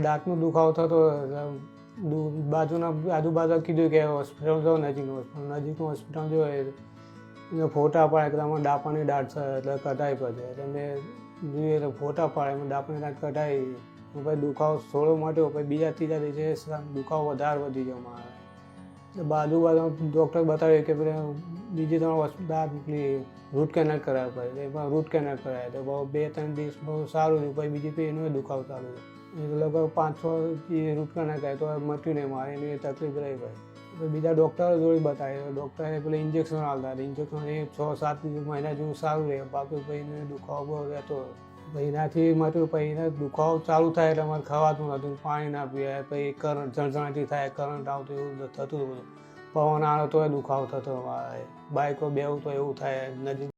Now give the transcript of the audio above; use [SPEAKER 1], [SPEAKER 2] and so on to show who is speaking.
[SPEAKER 1] દાંતનો દુખાવો થતો બાજુના આજુબાજુ કીધું કે હોસ્પિટલ જાઓ, નજીકનું હોસ્પિટલ જો ફોટા પાડે કે તમારે ડાપાની દાંત છે એટલે કઢાઈ પડે. એટલે મેં જોઈએ એટલે ફોટા પાડે એમાં ડાપાની દાંત કઢાઈ. પછી દુખાવો થોડો મટ્યો, પછી બીજા ત્રીજા દિવસે દુખાવો વધારે વધી ગયો મારે. એટલે બાજુ ડૉક્ટર બતાવ્યું કે બીજી 3 દાંત રૂટ કેનાલ કરાવવા પડે. એમાં રૂટ કેનાલ કરાવ્યા તો બહુ 2-3 દિવસ બહુ સારું થયું. પછી બીજી એનો દુખાવો ચાલુ થયો. લગભગ 5-6 રૂટ કેનાલ કરાય તો મટ્યું નહીં મારે, એની તકલીફ રહી ભાઈ. બીજા ડૉક્ટરો જોડે બતાવ્યું. ડૉક્ટરે પેલા ઇન્જેક્શન આવતા હતા. ઇન્જેક્શન એ 6-7 મહિના જેવું સારું રહે. બાકી પછી એને દુખાવો બહુ રહેતો. પછી એનાથી મટ્યું. પછી એને દુખાવો ચાલુ થાય એટલે અમારે ખવાતું નહોતું, પાણી ના પીવાય. પછી કરંટ ઝણઝણાટી થાય, કરંટ આવતું એવું થતું બધું. પવન આવે તો દુખાવો થતો. બાઇકો બેવું તો એવું થાય નજીક